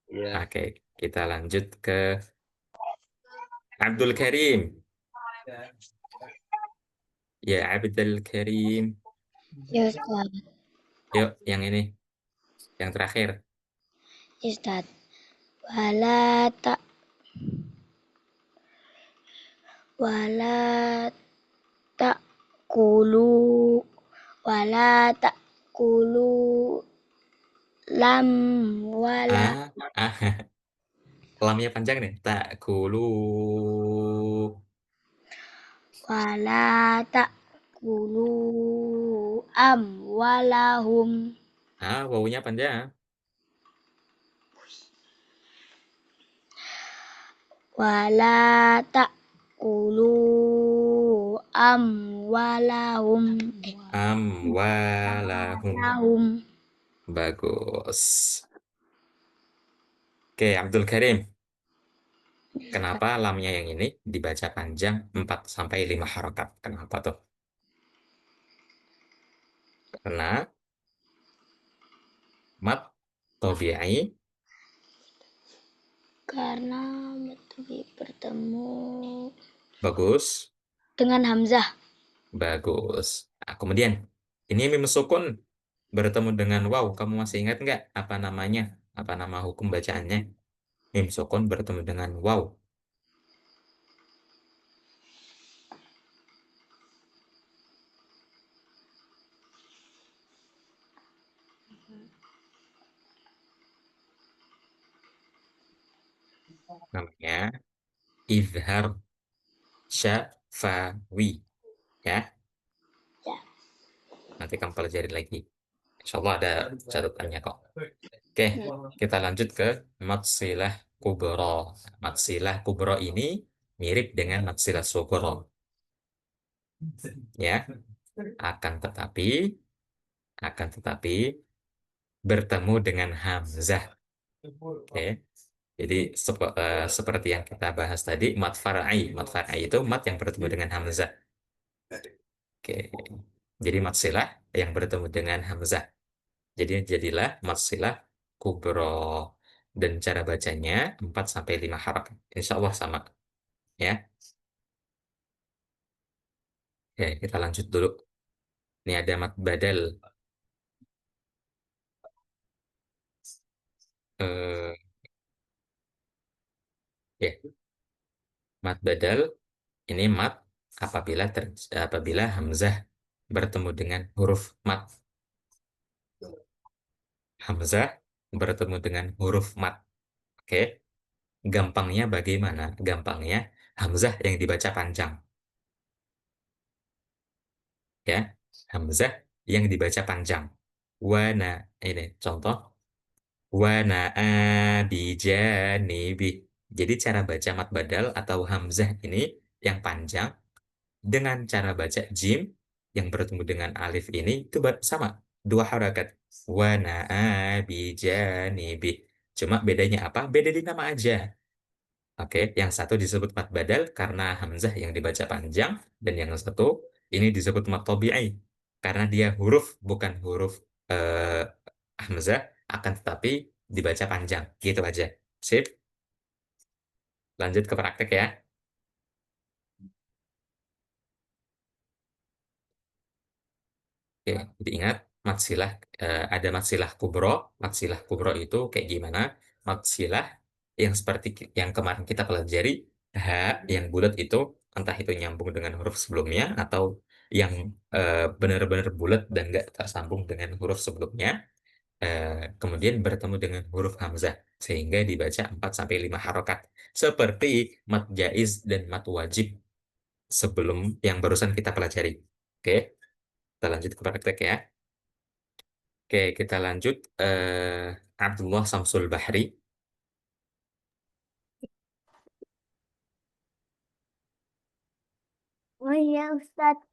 Ya, Oke, kita lanjut ke Abdul Karim. Ya, Abdul Karim. Ya Ustaz. Yuk, yang ini. Yang terakhir. Ustaz. Wala tak wala tak kulu wala tak kulu lam wala Ah, ah, lamnya panjang nih. Tak kulu. wala tak kulu amwalahum Wawunya panjang. wala tak kulu amwalahum Amwalahum. lahum Bagus. Oke, Abdul Karim. Kenapa lamnya yang ini dibaca panjang 4 sampai 5 harakat? Kenapa tuh? Karena mat tobi'i karena bertemu bagus, dengan hamzah. bagus. Nah, kemudian ini mim sukun bertemu dengan waw. Kamu masih ingat nggak apa namanya? Apa nama hukum bacaannya? Mim sukun bertemu dengan waw. Namanya izhar syafawi. Ya. Nanti kamu pelajari lagi. Insya Allah ada catatannya kok. Oke, kita lanjut ke matsilah kubro. Matsilah kubro ini mirip dengan matsilah sugro. Ya, akan tetapi bertemu dengan hamzah. Oke. Jadi seperti yang kita bahas tadi, mat far'i. Mat far'i itu mat yang bertemu dengan hamzah. Oke. Jadi mat silah yang bertemu dengan hamzah. Jadi jadilah mat silah kubro. Dan cara bacanya 4 sampai 5 harakat. Insya Allah sama. Ya. Oke, kita lanjut dulu. Ini ada mat badal. Eh, ya, mat badal ini mat apabila hamzah bertemu dengan huruf mat. Hamzah bertemu dengan huruf mat. Oke, gampangnya bagaimana? Gampangnya hamzah yang dibaca panjang. Ya, hamzah yang dibaca panjang. Wana, ini contoh. Wana bijanibi. Jadi cara baca mat badal atau hamzah ini yang panjang dengan cara baca jim yang bertemu dengan alif ini itu sama. 2 harakat. Wana bijanibi. Cuma bedanya apa? Beda di nama aja. Oke, yang satu disebut mat badal karena hamzah yang dibaca panjang, dan yang satu ini disebut mat tabi'i karena dia huruf bukan huruf eh, hamzah, akan tetapi dibaca panjang. Gitu aja. Sip. Lanjut ke praktek ya. Oke, jadi ingat matsilah ada matsilah kubro. Matsilah kubro itu kayak gimana? Matsilah yang seperti yang kemarin kita pelajari, h yang bulat itu entah itu nyambung dengan huruf sebelumnya atau yang benar-benar bulat dan nggak tersambung dengan huruf sebelumnya, kemudian bertemu dengan huruf hamzah sehingga dibaca 4 sampai 5 harokat seperti mat jaiz dan mat wajib sebelum yang barusan kita pelajari. Oke, kita lanjut ke praktek ya. Oke, kita lanjut. Abdullah Samsul Bahri. Oh iya Ustadz.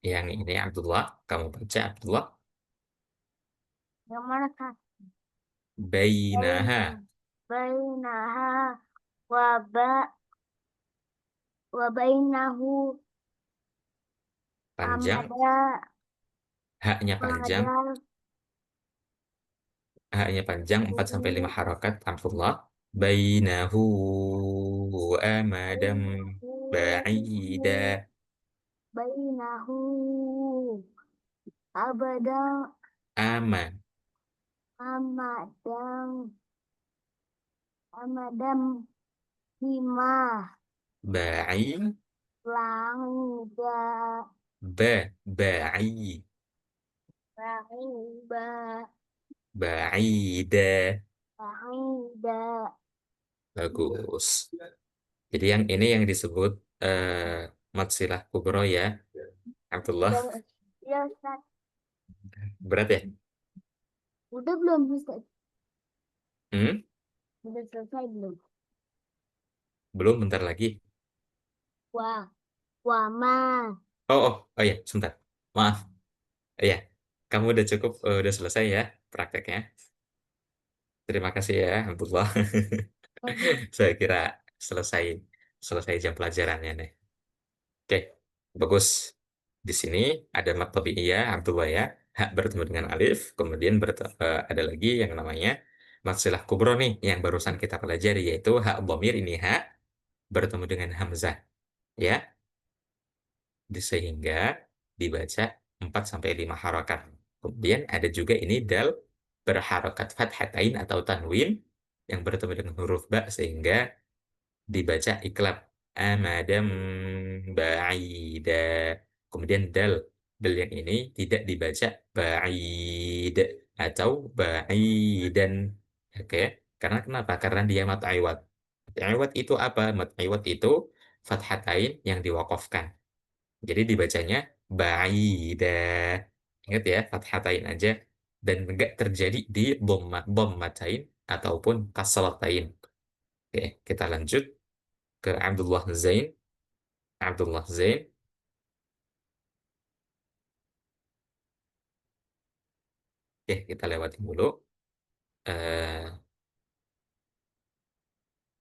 Yang ini Abdullah. Kamu baca Abdullah. Yang mana Kak? Bainaha. Bainaha wa bainahu Panjang. amada Haknya panjang. amada Haknya panjang 4 sampai 5 harokat. Abdullah. Bainahu amadam ba'ida. bainahu abada Ama. amadam amadam hima Ba'i. langga Ba'i. langga Ba'ida. langga. Bagus. Jadi yang ini yang disebut matsilah kubro ya, Abdullah. Ya Ustaz. Berat ya? Udah belum Ustaz? Hmm? Udah selesai belum? Belum, bentar lagi. Wah, wama. Oh ya, sebentar. Maaf. Iya, kamu udah cukup, udah selesai ya prakteknya. Terima kasih ya, Abdullah. Saya kira selesai selesai jam pelajarannya nih. Oke, bagus. Di sini ada mat tabi'iyah, Abdullah ya. Hak bertemu dengan alif, kemudian ada lagi yang namanya matsilah kubro nih, yang barusan kita pelajari, yaitu hak dhamir ini hak bertemu dengan hamzah. Ya, sehingga dibaca 4 sampai 5 harokat. Kemudian ada juga ini dal berharokat fathatain atau tanwin yang bertemu dengan huruf ba sehingga dibaca iklab amadam ba'ida. Kemudian dal yang ini tidak dibaca ba'id atau ba'idan. Oke, karena kenapa? Karena dia mat aiwat. Mat aiwat itu apa? Mat aiwat itu fathatain yang diwakafkan. Jadi dibacanya ba'ida. Ingat ya, fathatain aja dan enggak terjadi di dhammatain ataupun kasratain. Oke, kita lanjut ke Abdullah Zain. Abdullah Zain. Oke, kita lewatin dulu. Eh,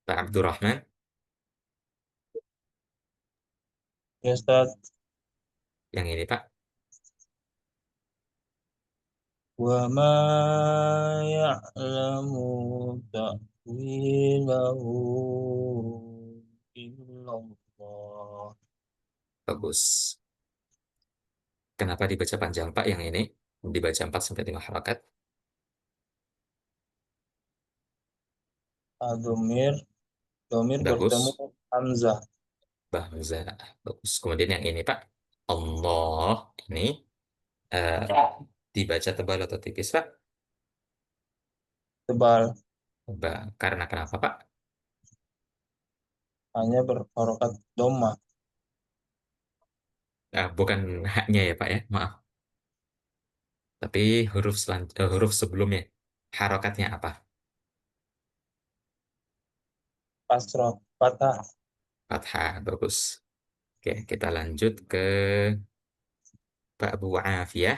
Pak Abdurrahman, Ya Ustaz. yang ini Pak. Wa ma ya'lamu ta'wilahu illallah. Bagus. Kenapa dibaca panjang Pak yang ini? Dibaca 4 sampai 5 harakat. Domir, domir bertemu Bagus. Hamzah. Bahasa. Bagus. Kemudian yang ini Pak. Allah ini eh, dibaca tebal atau tipis Pak? Tebal, Karena kenapa Pak? hanya berharokat doma. Bukan haknya ya Pak ya, maaf. Tapi huruf sebelumnya. Harokatnya apa? Kasroh, fathah. Fathah. Bagus. Oke, kita lanjut ke Pak Abu Afiyah.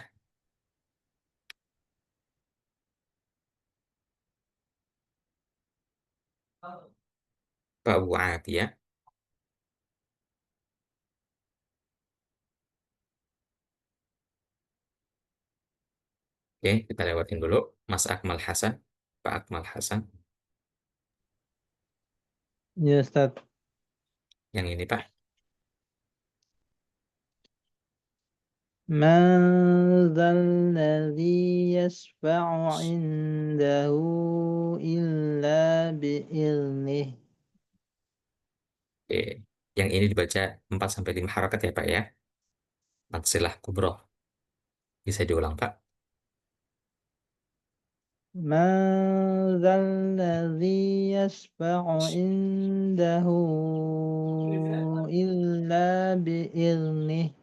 Pak Abu Afiyah. Oke, kita lewatin dulu. Mas Akmal Hasan. Pak Akmal Hasan. Ya Ustaz. Yang ini Pak. Man dzalladzi yashfa'u 'indahu illa bi'iznih. Oke. Yang ini dibaca 4 sampai 5 harakat ya Pak ya. Matsilah kubro. Bisa diulang Pak. Man dzalladzi yashfa'u 'indahu illa bi'iznih.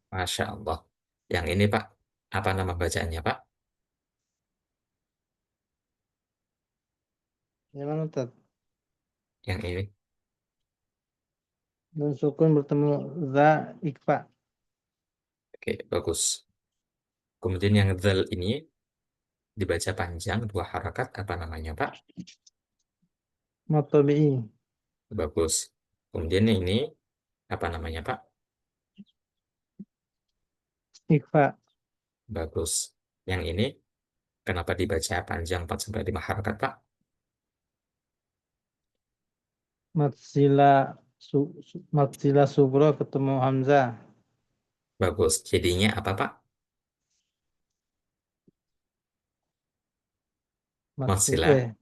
Masya Allah. Yang ini Pak. Apa nama bacaannya Pak? Yang mana Ustaz? Yang ini. Nun sukun bertemu za ikfa. Oke, bagus. Kemudian yang zal ini dibaca panjang 2 harakat. Apa namanya Pak? Matobi'i. Bagus. Kemudian ini apa namanya Pak? Ikfa. Bagus. Yang ini kenapa dibaca panjang 4 sampai 5 harakat Pak? Matsila Sugro ketemu Hamzah. Bagus. Jadinya apa Pak? Matsil Matsila.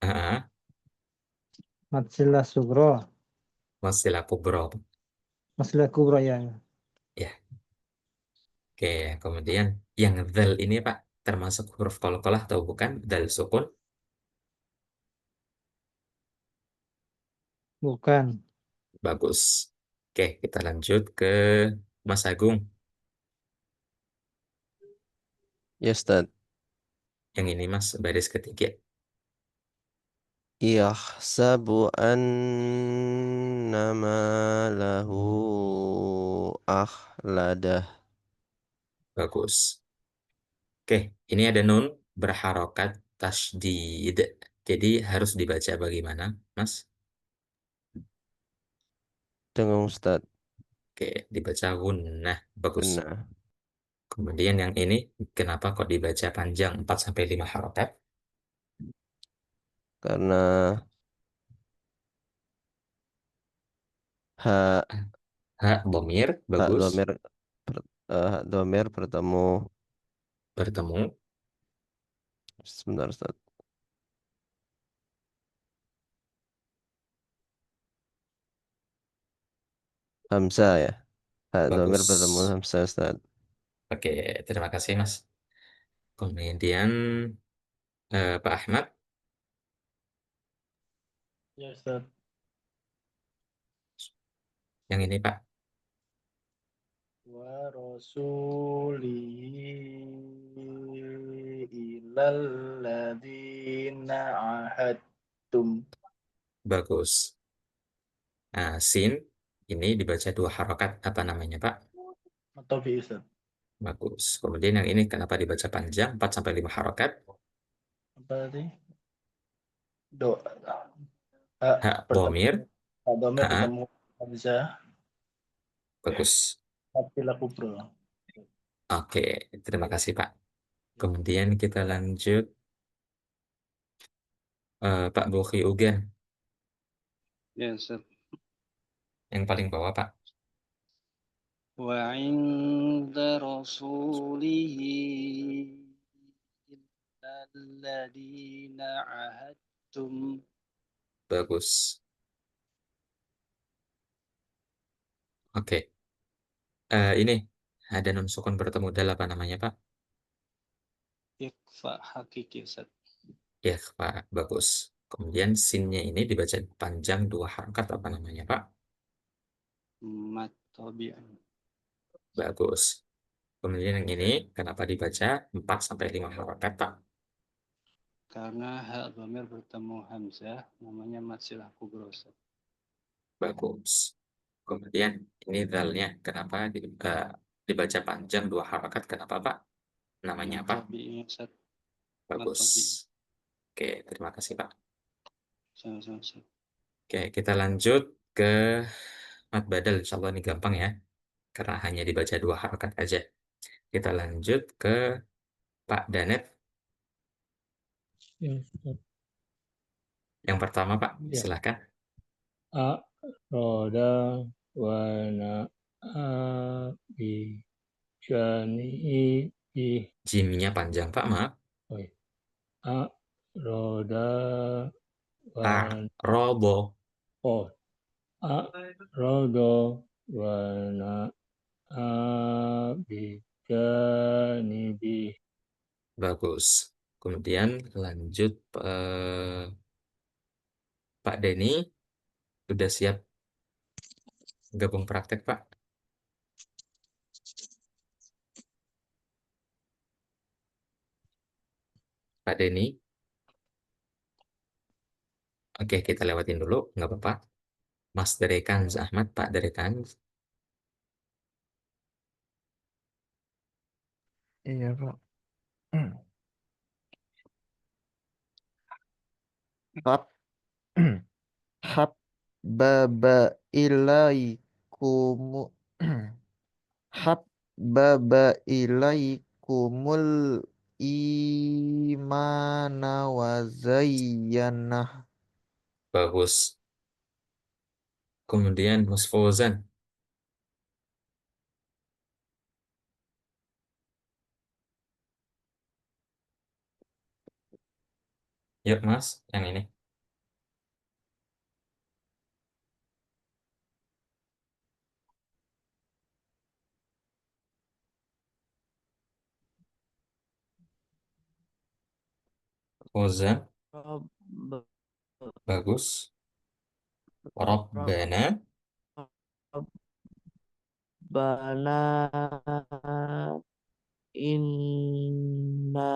Ah, Matsila Sugro. Matsila kubro. Matsila Kubro ya. Ya. Oke. Kemudian yang zal ini Pak termasuk huruf qalqalah atau bukan? Dal sukun. Bukan. Bagus. Oke, kita lanjut ke Mas Agung. Ya Ustaz. Yang ini Mas, baris ketiga. Yahsabu annama lahu akhladah. Bagus. Oke, ini ada nun berharokat tasdid. Jadi harus dibaca bagaimana, Mas? Dengung Ustaz. Oke, dibaca gunnah. Bagus. Benar. Kemudian yang ini, kenapa kok dibaca panjang 4 sampai 5 harokat? Karena hak Hak bomir, hak bagus. domir hak domir bertemu Bertemu. sebentar Ustaz. Hamzah ya. Hak domir bertemu Bagus. Hamzah Ustaz. Oke, terima kasih, Mas. Kemudian Pak Ahmad, Ya Ustaz. yang ini Pak. Wa rasulihi ilal ladzina ahadtum. Bagus. Nah, sin ini dibaca 2 harokat. Apa namanya, Pak? Atau bi Ustaz. Bagus. Kemudian yang ini kenapa dibaca panjang? 4 sampai 5 harokat. Apa tadi? Do. Ha, Hak bertemu. bomir. Ha, domir Ha, bertemu hamzah. bagus. Fathillah kubro. Oke, terima kasih, Pak. Kemudian kita lanjut. Pak Buki Ugen. Ya, Ustaz. Yang paling bawah, Pak. Wa inda rasulihi illalladzina ahadtum. Bagus. Oke. Ini ada nun sukun bertemu dal apa namanya, Pak? Ikhfa hakiki, Ustaz. Ya, Pak. Bagus. Kemudian sinnya ini dibaca panjang 2 harokat apa namanya, Pak? Mat tabi'an. Bagus. Kemudian yang ini kenapa dibaca 4 sampai 5 harokat, Pak? Karena hak domir bertemu hamzah, namanya mat silah kubro, Ustaz. Bagus. Kemudian ini dalnya kenapa dibaca panjang 2 harokat? Kenapa, Pak? Namanya Mat apa? tabi'i, Ustaz. Mat Bagus. tabi'i. Oke, terima kasih, Pak. Sama-sama, Ustaz. Oke, kita lanjut ke mat badal. Insya Allah ini gampang ya. Karena hanya dibaca 2 harokat aja. Kita lanjut ke Pak Danet. Ya, Ustaz. Yang pertama, Pak. Ya. Silakan. A roda wa na bi jani bi. Jimnya panjang, Pak. Maaf. Oh, ya. A roda wa Robo. oh a rodo wa na bi jani bi. Bagus. Kemudian lanjut Pak Denny. Sudah siap gabung praktek, Pak? Pak Denny. Oke, kita lewatin dulu. Nggak apa-apa. Mas Derekan Ahmad, Pak Derekan. Iya, Pak. Hab habbaba ilaikum habbaba ilaikumul imana wa zayyanah. Bagus. Kemudian Mas Fauzan. Yuk, Mas. Yang ini. Fauzan. Bagus. Rabbana. Bana inna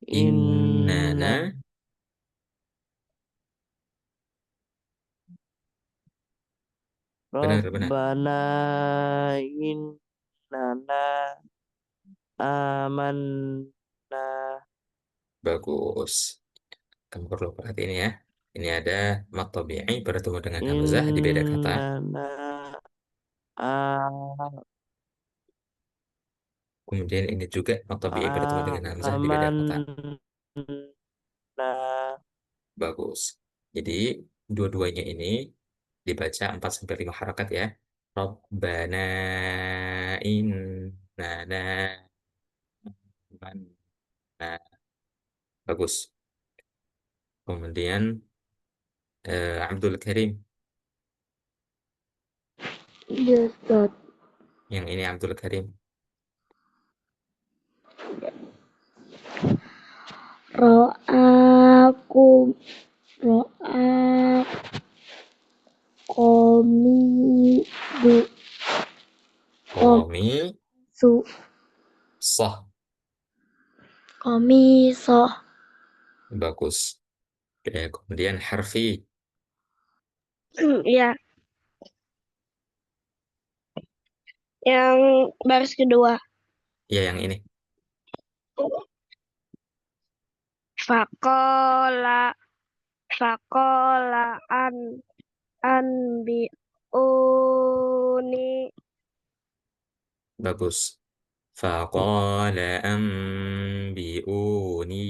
Innana. Benar, benar. Rabbana innana amanna. Bagus. Kamu perlu perhatiin ya. Ini ada mat tabi'i bertemu dengan hamzah di beda kata. Innana Kemudian ini juga mat tabi'i bertemu dengan hamzah di beda kata. amanna. Bagus. Jadi dua-duanya ini dibaca 4 sampai 5 harakat ya. Rabbana innana amanna. Bagus. Kemudian Abdul Karim. Iya, Ustaz. Yang ini Abdul Karim. Ro'akum ro'akomidu Qomi, soh. Qamisoh. Bagus. Oke, kemudian harfi. Iya. Yang baris kedua. Ya, yang ini. Fakola anbi'uni. Bagus. Faqala anbi'uni.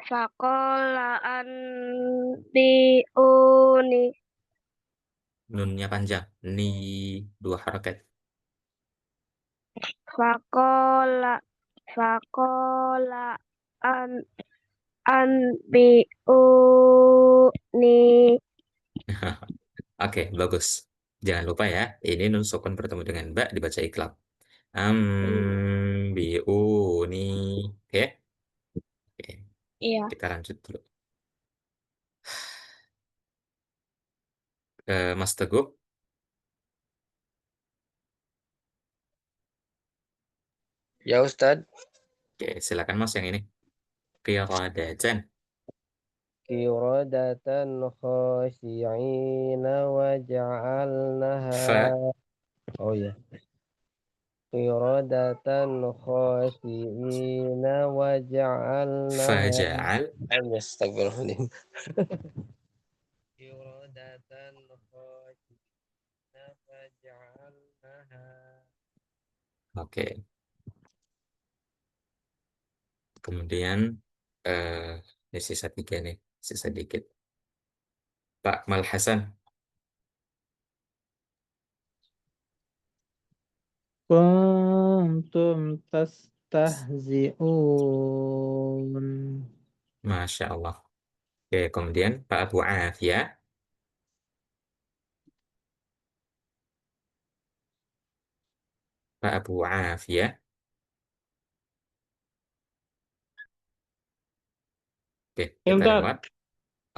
Fakola anbi'uni. Nunnya panjang. Ni, 2 harakat. Fakola anbi'uni. Oke, bagus. Jangan lupa ya, ini nun sukun bertemu dengan ba dibaca iklab. Ambiuni. Oke? Oke, Iya. kita lanjut dulu. Mas Teguh. Ya Ustadz. Oke, silakan Mas yang ini. Qiradatan. Qiradatan khashi'ina wa ja'alnaha. Fa. Oh ya. Qiradatan khashi'ina wa ja'alnaha. Faja'al. Astagfirullahaladzim. Qiradatan khashi'ina wa ja'alnaha. Oke. Kemudian ini sisa 3 nih, sisa dikit. Pak Mal Hasan. Kuntum tastahzi'un. Masya Allah. Oke, kemudian Pak Abu Afia. Pak Abu Afia. Oke, kita Ustaz. lewat.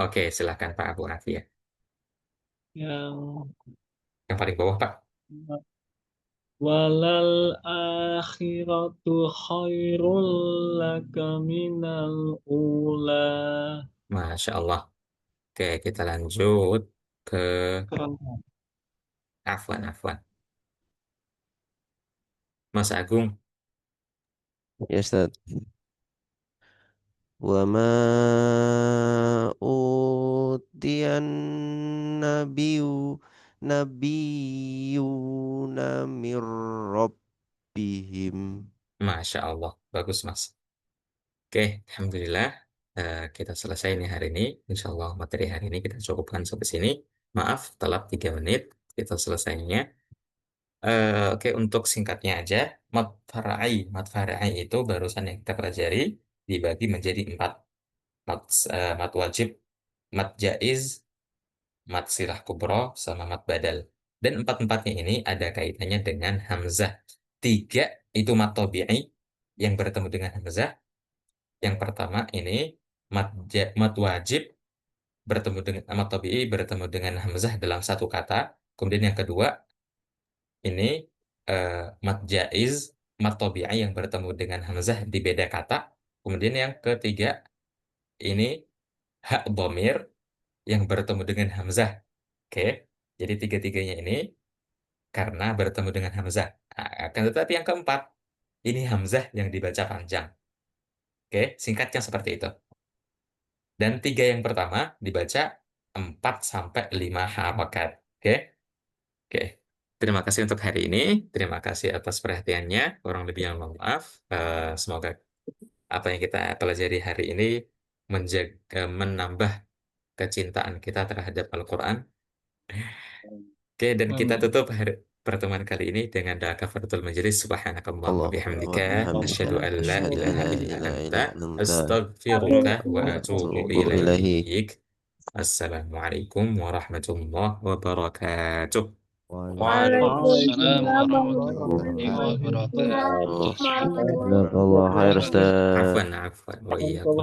Oke, silahkan Pak Abu Afia. Yang paling bawah, Pak. Walal akhiratu khairul laka minal ula. Masya Allah. Oke, kita lanjut ke Afwan. Mas Agung. Ya Ustaz. Wa ma utiyan nabiyuna mir rabbihim. Masya Allah. Bagus, Mas. Oke, Alhamdulillah. Kita selesai nih hari ini. Insya Allah materi hari ini kita cukupkan sampai sini. Maaf, telat 3 menit. Kita selesainya. Oke, untuk singkatnya aja, mat far'i itu barusan yang kita pelajari dibagi menjadi 4. Mat wajib, mat jaiz, mat silah kubro, sama mat badal. Dan 4-4-nya ini ada kaitannya dengan hamzah. 3 itu mat tabi'i yang bertemu dengan hamzah. Yang pertama ini mat wajib bertemu dengan mat tabi'i bertemu dengan hamzah dalam satu kata. Kemudian yang kedua ini mat jaiz, mat tabi'i yang bertemu dengan hamzah di beda kata. Kemudian yang ketiga ini hak dhamir yang bertemu dengan hamzah. Oke, jadi 3-3-nya ini karena bertemu dengan hamzah. Akan tetapi yang keempat ini hamzah yang dibaca panjang. Oke, singkatnya seperti itu. Dan 3 yang pertama dibaca 4-5 harokat. Oke? Oke. Terima kasih untuk hari ini. Terima kasih atas perhatiannya. Kurang lebihnya mohon maaf. Semoga apa yang kita pelajari hari ini menambah kecintaan kita terhadap Al-Quran. Oke, dan kita tutup pertemuan kali ini dengan doa kafaratul majelis. Subhanakallahumma bihamdika asyhadu an la ilaha illa anta astaghfiruka wa atubu ilaik. Assalamualaikum warahmatullahi wabarakatuh. Waalaikumsalam warahmatullahi wabarakatuh. Jazakallah khair Ustaz. Afwan wa iyyakum.